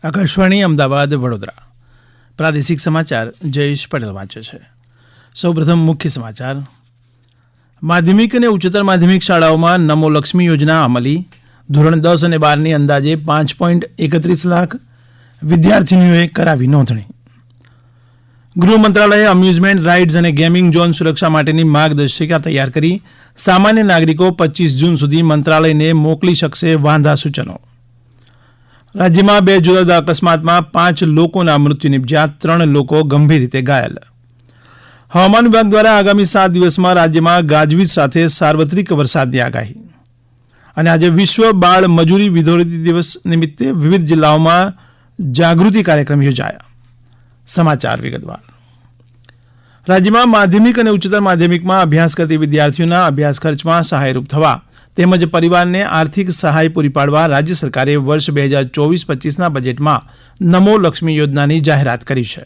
આકાશવાણી અમદાવાદ વડોદરા પ્રાદેશિક સમાચાર જયેશ પટેલ વાંચે છે. સૌપ્રથમ મુખ્ય સમાચાર. માધ્યમિક અને ઉચ્ચતર માધ્યમિક શાળાઓમાં નમો લક્ષ્મી યોજના અમલી. ધોરણ 10 અને 12ની અંદાજે 5.31 લાખ વિદ્યાર્થીનીઓએ કરાવી નોંધણી. ગૃહ મંત્રાલયે અમ્યુઝમેન્ટ રાઇડ્સ અને ગેમિંગ ઝોન સુરક્ષા માટેની માર્ગદર્શિકા તૈયાર કરી સામાન્ય નાગરિકો 25 જૂન સુધી મંત્રાલયને મોકલી શકશે વાંધા સૂચનો. રાજ્યમાં 2 જુદા જુદા અકસ્માતમાં 5 લોકોના મૃત્યુ નિપજ્યા, 3 લોકો ગંભીર રીતે ઘાયલ. હવામાન વિભાગ દ્વારા આગામી 7 દિવસમાં રાજ્યમાં ગાજવીજ સાથે સાર્વત્રિક વરસાદની આગાહી. અને આજે વિશ્વ બાળ મજૂરી વિરોધી દિવસ નિમિત્તે વિવિધ જિલ્લાઓમાં જાગૃતિ કાર્યક્રમ યોજાયા. સમાચાર વિગતવાર. રાજ્યમાં માધ્યમિક અને ઉચ્ચતર માધ્યમિકમાં અભ્યાસ કરતી વિદ્યાર્થીઓના અભ્યાસ ખર્ચમાં સહાયરૂપ થવા તેમજ પરિવારને આર્થિક સહાય પૂરી પાડવા રાજ્ય સરકારે વર્ષ 2024-25ના બજેટમાં નમો લક્ષ્મી યોજનાની જાહેરાત કરી છે.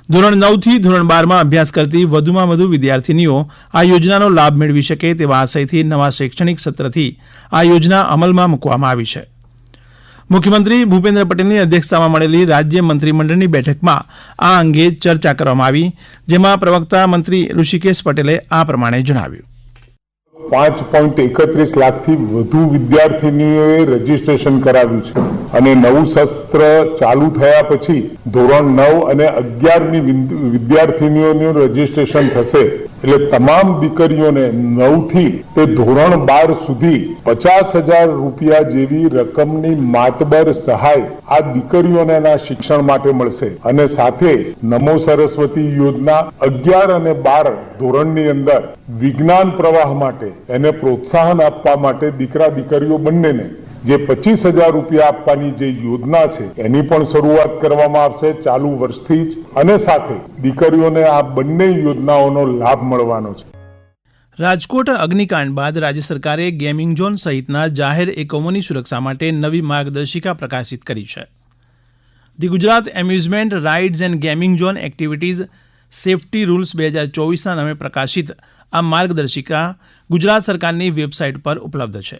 ધોરણ 9 થી ધોરણ 12માં અભ્યાસ કરતી વધુમાં વધુ વિદ્યાર્થીનીઓ આ યોજનાનો લાભ મેળવી શકે તેવા આશયથી નવા શૈક્ષણિક સત્રથી આ યોજના અમલમાં મૂકવામાં આવી છે. મુખ્યમંત્રી ભૂપેન્દ્ર પટેલની અધ્યક્ષતામાં મળેલી રાજ્ય મંત્રીમંડળની બેઠકમાં આ અંગે ચર્ચા કરવામાં આવી, જેમાં પ્રવક્તા મંત્રી ઋષિકેશ પટેલે આ પ્રમાણે જણાવ્યું. 5.31 લાખથી વધુ વિદ્યાર્થીનીઓએ રજીસ્ટ્રેશન કરાવ્યું છે અને નવું સત્ર ચાલુ થયા પછી ધોરણ 9 અને 11ની વિદ્યાર્થીનીઓનું રજીસ્ટ્રેશન થશે. એટલે તમામ દીકરીઓને 9 થી તે ધોરણ 12 સુધી 50,000 રૂપિયા જેવી રકમની માતબર સહાય આ દીકરીઓના શિક્ષણ માટે મળશે. અને સાથે નમો સરસ્વતી યોજના 11 અને 12 ધોરણની અંદર વિજ્ઞાન પ્રવાહ માટે એને પ્રોત્સાહન આપવા માટે દીકરા દીકરીઓ બંનેને જે 25,000 રૂપિયા આપવાની જે યોજના છે એની પણ શરૂઆત કરવામાં આવશે ચાલુ વર્ષથી જ. અને સાથે દીકરીઓને આ બંને યોજનાઓનો લાભ મળવાનો છે. રાજકોટ અગ્નિકાંડ બાદ રાજ્ય સરકારે ગેમિંગ ઝોન સહિતના જાહેર એકમોની સુરક્ષા માટે નવી માર્ગદર્શિકા પ્રકાશિત કરી છે. The Gujarat amusement rides and gaming zone activities safety rules 2024ના નામે પ્રકાશિત આ માર્ગદર્શિકા ગુજરાત સરકારની વેબસાઇટ પર ઉપલબ્ધ છે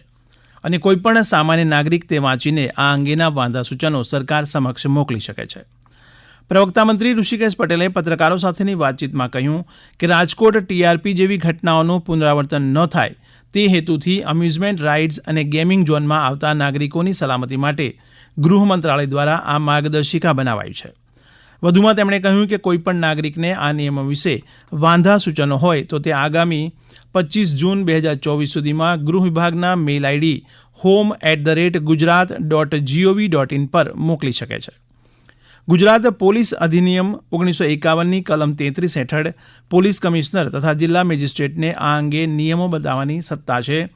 અને કોઈપણ સામાન્ય નાગરિક તે વાંચીને આ અંગેના વાંધા સૂચનો સરકાર સમક્ષ મોકલી શકે છે. પ્રવક્તા મંત્રી ઋષિકેશ પટેલે પત્રકારો સાથેની વાતચીતમાં કહ્યું કે રાજકોટ ટીઆરપી જેવી ઘટનાઓનું પુનરાવર્તન ન થાય તે હેતુથી અમ્યુઝમેન્ટ રાઇડ્સ અને ગેમિંગ ઝોનમાં આવતા નાગરિકોની સલામતી માટે ગૃહ મંત્રાલય દ્વારા આ માર્ગદર્શિકા બનાવાઈ છે. વધુમાં તેમણે કહ્યું કે કોઈપણ નાગરિકને આ નિયમો વિશે વાંધા સૂચનો હોય તો તે આગામી 25 જૂન 2024 સુધીમાં ગૃહ વિભાગના મેલ આઈડી home@gujarat.gov.in પર મોકલી શકે છે. ગુજરાત પોલીસ અધિનિયમ 1951ની કલમ 33 હેઠળ પોલીસ કમિશનર તથા જિલ્લા મેજિસ્ટ્રેટને આ અંગે નિયમો બનાવવાની સત્તા છે.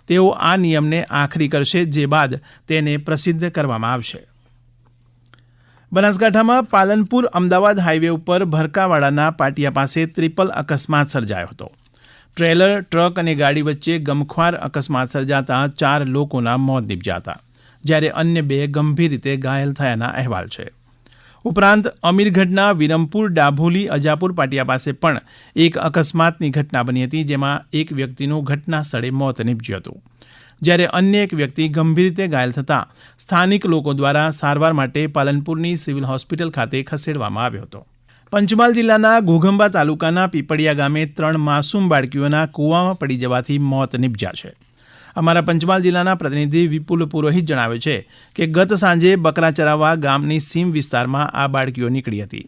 તેઓ આ નિયમને આખરી કરશે, જે બાદ તેને પ્રસિદ્ધ કરવામાં આવશે. બનાસકાંઠામાં પાલનપુર અમદાવાદ હાઈવે ઉપર ભરકાવાડાના પાટિયા પાસે ટ્રિપલ અકસ્માત સર્જાયો હતો. ટ્રેલર, ટ્રક અને ગાડી વચ્ચે ગમખ્વાર અકસ્માત સર્જાતા 4 લોકોના મોત નીપજ્યા હતા, જ્યારે અન્ય 2 ગંભીર રીતે ઘાયલ થયાના અહેવાલ છે. ઉપરાંત અમીરગઢના વિરમપુર ડાભોલી અજાપુર પાટિયા પાસે પણ એક અકસ્માતની ઘટના બની હતી, જેમાં એક વ્યક્તિનું ઘટના સ્થળે મોત નીપજ્યું હતું, જ્યારે અન્ય એક વ્યક્તિ ગંભીર રીતે ઘાયલ થતાં સ્થાનિક લોકો દ્વારા સારવાર માટે પાલનપુરની સિવિલ હોસ્પિટલ ખાતે ખસેડવામાં આવ્યો હતો. પંચમહાલ જિલ્લાના ઘોઘંબા તાલુકાના પીપળિયા ગામે 3 માસૂમ બાળકીઓના કૂવામાં પડી જવાથી મોત નીપજ્યા છે. અમારા પંચમહાલ જિલ્લાના પ્રતિનિધિ વિપુલ પુરોહિત જણાવે છે કે ગત સાંજે બકરા ચરાવવા ગામની સીમ વિસ્તારમાં આ બાળકીઓ નીકળી હતી.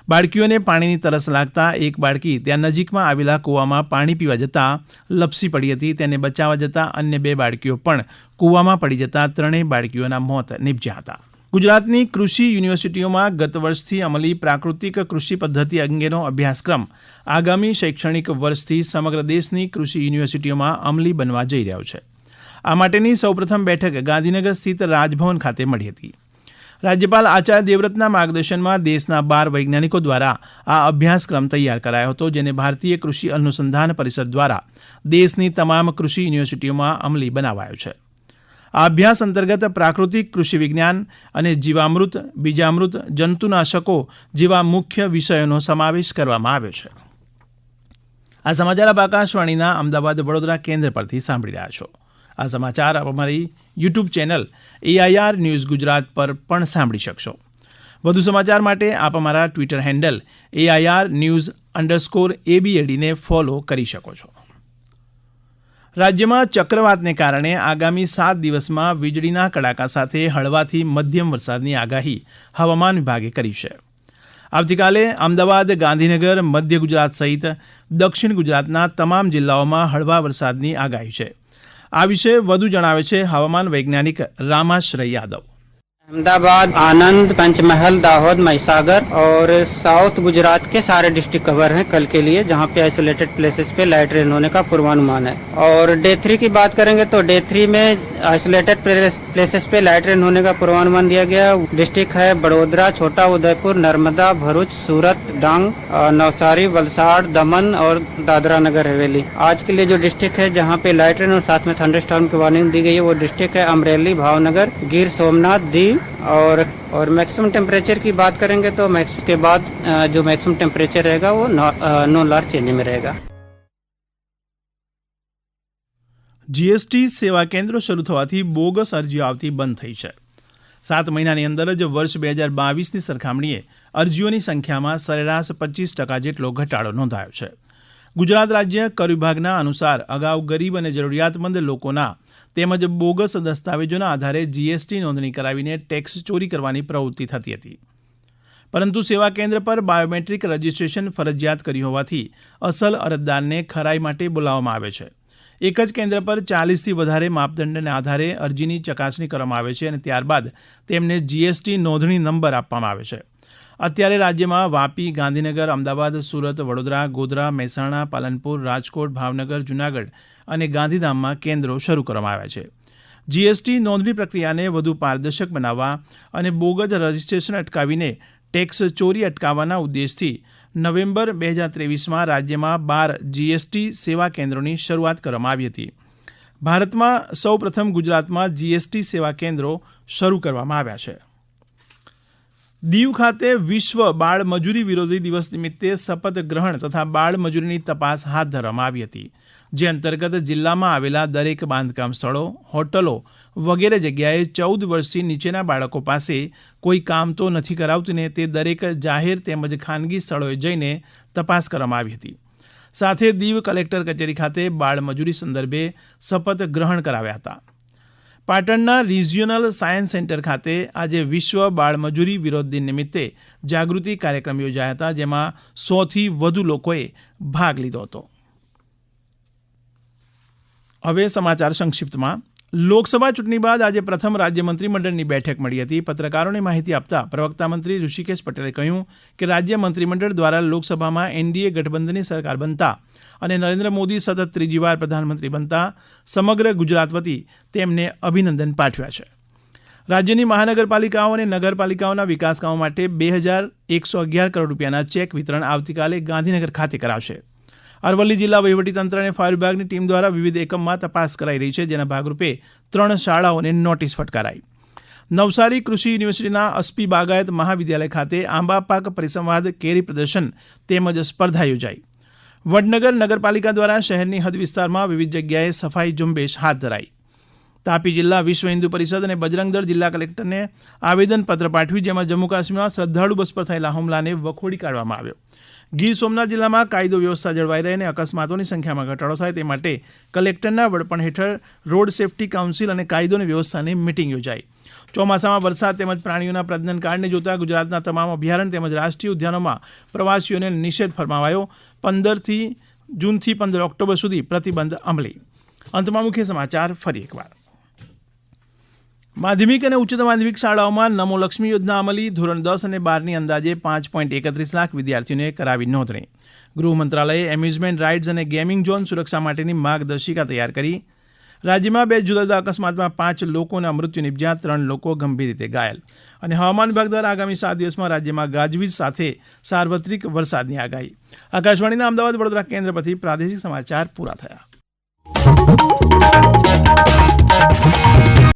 બાળકીઓને પાણીની તરસ લાગતા એક બાળકી ત્યાં નજીકમાં આવેલા કૂવામાં પાણી પીવા જતાં લપસી પડી હતી. તેને બચાવવા જતાં અન્ય 2 બાળકીઓ પણ કૂવામાં પડી જતાં 3 બાળકીઓના મોત નીપજ્યા હતા. ગુજરાતની કૃષિ યુનિવર્સિટીઓમાં ગત વર્ષથી અમલી પ્રાકૃતિક કૃષિ પદ્ધતિ અંગેનો અભ્યાસક્રમ આગામી શૈક્ષણિક વર્ષથી સમગ્ર દેશની કૃષિ યુનિવર્સિટીઓમાં અમલી બનવા જઈ રહ્યો છે. આ માટેની સૌપ્રથમ બેઠક ગાંધીનગર સ્થિત રાજભવન ખાતે મળી હતી. રાજ્યપાલ આચાર્ય દેવવ્રતના માર્ગદર્શનમાં દેશના 12 વૈજ્ઞાનિકો દ્વારા આ અભ્યાસક્રમ તૈયાર કરાયો હતો, જેને ભારતીય કૃષિ અનુસંધાન પરિષદ દ્વારા દેશની તમામ કૃષિ યુનિવર્સિટીઓમાં અમલી બનાવાયો છે. આ અભ્યાસ અંતર્ગત પ્રાકૃતિક કૃષિ વિજ્ઞાન અને જીવામૃત, બીજામૃત, જંતુનાશકો જેવા મુખ્ય વિષયોનો સમાવેશ કરવામાં આવ્યો છે. આ સમાચાર આપ આકાશવાણીના અમદાવાદ વડોદરા કેન્દ્ર પરથી સાંભળી રહ્યા છો. આ સમાચાર આપ અમારી YouTube channel AIR news Gujarat પર પણ સાંભળી શકશો. વધુ સમાચાર માટે આપ અમારા ટ્વિટર હેન્ડલ AIR_news_ABAD ને ફોલો કરી શકો છો. રાજ્યમાં ચક્રવાતને કારણે આગામી 7 દિવસમાં વીજળીના કડાકા સાથે હળવાથી મધ્યમ વરસાદની આગાહી હવામાન વિભાગે કરી છે. આવતીકાલે અમદાવાદ, ગાંધીનગર, મધ્ય ગુજરાત સહિત દક્ષિણ ગુજરાતના તમામ જિલ્લાઓમાં હળવા વરસાદની આગાહી છે. આ વિશે વધુ જણાવે છે હવામાન વૈજ્ઞાનિક રામાશ્રય યાદવ. अहमदाबाद, आनंद, पंचमहल, दाहोद, महिसागर और साउथ गुजरात के सारे डिस्ट्रिक्ट कवर हैं कल के लिए, जहां पे आइसोलेटेड प्लेसेस पे लाइट रेन होने का पूर्वानुमान है. और डे 3 की बात करेंगे तो डे 3 में आइसोलेटेड प्लेसेस पे लाइट रेन होने का पूर्वानुमान दिया गया. डिस्ट्रिक्ट है बड़ोदरा, छोटा उदयपुर, नर्मदा, भरूच, सूरत, डांग, नवसारी, वलसाड़, दमन और दादरा नगर हवेली. आज के लिए जो डिस्ट्रिक्ट है जहाँ पे लाइट रेन और साथ में थंडरस्टॉर्म की वार्निंग दी गई है वो डिस्ट्रिक्ट है अमरेली, भावनगर, गिर सोमनाथ, दीव. और मैक्सिमम टेम्परेचर की बात करेंगे तो के बाद जो मैक्सिमम टेम्परेचर रहेगा वो नो लार्ज चेंज में रहेगा. GST સેવા કેન્દ્રો શરૂ થવાથી બોગસ અરજીઓ આવતી બંધ થઈ છે. 7 મહિનાની અંદર જ વર્ષ 2022ની સરખામણીએ અરજીઓની સંખ્યામાં સરેરાશ 25% જેટલો ઘટાડો નોંધાયો છે. ગુજરાત રાજ્ય કર વિભાગના અનુસાર અગાઉ ગરીબ અને જરૂરિયાતમંદ લોકોના તેમજ બોગસ દસ્તાવેજોના આધારે GST નોંધણી કરાવીને ટેક્સ ચોરી કરવાની પ્રવૃત્તિ થતી હતી. પરંતુ સેવા કેન્દ્ર પર બાયોમેટ્રિક રજીસ્ટ્રેશન ફરજિયાત કર્યું હોવાથી અસલ અરજદારને ખરાઈ માટે બોલાવવામાં આવે છે. એક જ કેન્દ્ર પર 40થી વધારે માપદંડના આધારે અરજીની ચકાસણી કરવામાં આવે છે અને ત્યારબાદ તેમને GST નોંધણી નંબર આપવામાં આવે છે. અત્યારે રાજ્યમાં વાપી, ગાંધીનગર, અમદાવાદ, સુરત, વડોદરા, ગોધરા, મહેસાણા, પાલનપુર, રાજકોટ, ભાવનગર, જૂનાગઢ અને ગાંધીધામમાં કેન્દ્રો શરૂ કરવામાં આવ્યા છે. GST નોંધણી પ્રક્રિયાને વધુ પારદર્શક બનાવવા અને બોગસ રજીસ્ટ્રેશન અટકાવીને ટેક્સ ચોરી અટકાવવાના ઉદ્દેશથી નવેમ્બર 2023માં રાજ્યમાં 12 GST સેવા કેન્દ્રોની શરૂઆત કરવામાં આવી હતી. ભારતમાં સૌપ્રથમ ગુજરાતમાં GST સેવા કેન્દ્રો શરૂ કરવામાં આવ્યા છે. દીવ ખાતે વિશ્વ બાળ મજૂરી વિરોધી દિવસ નિમિત્તે શપથ ગ્રહણ તથા બાળ મજૂરીની તપાસ હાથ ધરવામાં આવી હતી. જે અંતર્ગત જિલ્લામાં આવેલા દરેક બાંધકામ સ્થળો, હોટલો વગેરે જગ્યાએ 14 વર્ષથી નીચેના બાળકો પાસે કોઈ કામ તો નથી કરાવતું ને તે દરેક જાહેર તેમજ ખાનગી સ્થળોએ જઈને તપાસ કરવામાં આવી હતી. સાથે દીવ કલેક્ટર કચેરી ખાતે બાળ મજૂરી સંદર્ભે શપથ ગ્રહણ કરાવ્યા હતા. પાટણના રિજિયોનલ સાયન્સ સેન્ટર ખાતે આજે વિશ્વ બાળ મજૂરી વિરોધ દિન નિમિત્તે જાગૃતિ કાર્યક્રમ યોજાયા હતા, જેમાં 100થી વધુ લોકોએ ભાગ લીધો હતો. હવે સમાચાર સંક્ષિપ્તમાં. લોકસભા ચૂંટણી બાદ આજે પ્રથમ રાજ્ય મંત્રીમંડળની બેઠક મળી હતી. પત્રકારોને માહિતી આપતા પ્રવક્તા મંત્રી ઋષિકેશ પટેલે કહ્યું કે રાજ્ય મંત્રીમંડળ દ્વારા લોકસભામાં NDA ગઠબંધનની સરકાર બનતા અને નરેન્દ્ર મોદી સતત ત્રીજી વાર પ્રધાનમંત્રી બનતા સમગ્ર ગુજરાત વતી તેમને અભિનંદન પાઠવ્યા છે. રાજ્યની મહાનગરપાલિકાઓ અને નગરપાલિકાઓના વિકાસ કામો માટે 2111 કરોડ રૂપિયાના ચેક વિતરણ આવતીકાલે ગાંધીનગર ખાતે કરાવશે. અરવલ્લી જિલ્લા વહીવટીતંત્ર અને ફાયર વિભાગની ટીમ દ્વારા વિવિધ એકમમાં તપાસ કરાઈ રહી છે, જેના ભાગરૂપે 3 શાળાઓને નોટિસ ફટકારાઈ. નવસારી કૃષિ યુનિવર્સિટીના અસ્પી બાગાયત મહાવિદ્યાલય ખાતે આંબા પાક પરિસંવાદ, કેરી પ્રદર્શન તેમજ સ્પર્ધા યોજાઈ. વડનગર નગરપાલિકા દ્વારા શહેરની હદ વિસ્તારમાં વિવિધ જગ્યાએ સફાઈ ઝુંબેશ હાથ ધરાઈ. તાપી જિલ્લા વિશ્વ હિન્દુ પરિષદ અને બજરંગ દળ જિલ્લા કલેક્ટરને આવેદનપત્ર પાઠવ્યું, જેમાં જમ્મુ કાશ્મીરમાં શ્રદ્ધાળુ બસ પર થયેલા હુમલાને વખોડી કાઢવામાં આવ્યો. ગીર સોમનાથ જિલ્લામાં કાયદો વ્યવસ્થા જળવાઈ રહે અને અકસ્માતોની સંખ્યામાં ઘટાડો થાય તે માટે કલેક્ટરના વડપણ હેઠળ રોડ સેફટી કાઉન્સિલ અને કાયદો અને વ્યવસ્થાની મીટિંગ યોજાઈ. ચોમાસામાં વરસાદ તેમજ પ્રાણીઓના પ્રજનન કાળને જોતા ગુજરાતના તમામ અભયારણ્ય તેમજ રાષ્ટ્રીય ઉદ્યાનોમાં પ્રવાસીઓને નિષેધ ફરમાવાયો. 15 જૂનથી 15 ઓક્ટોબર સુધી પ્રતિબંધ અમલી. અંતમાં મુખ્ય સમાચાર ફરી એકવાર. માધ્યમિક અને ઉચ્ચતર માધ્યમિક શાળાઓમાં નમો લક્ષ્મી યોજના અમલી. ધોરણ 10 અને 12ની અંદાજે 5.31 લાખ વિદ્યાર્થીઓને કરાવી નોંધણી. ગૃહ મંત્રાલયે એમ્યુઝમેન્ટ રાઇડ્સ અને ગેમિંગ ઝોન સુરક્ષા માટેની માર્ગદર્શિકા તૈયાર કરી. રાજ્યમાં 2 જુદા જુદા અકસ્માતમાં 5 લોકોના મૃત્યુ નિપજ્યા, 3 લોકો ગંભીર રીતે ઘાયલ. અને હવામાન વિભાગ દ્વારા આગામી 7 દિવસમાં રાજ્યમાં ગાજવીજ સાથે સાર્વત્રિક વરસાદની આગાહી. આકાશવાણીના અમદાવાદ વડોદરા કેન્દ્ર પરથી પ્રાદેશિક સમાચાર પૂરા થયા.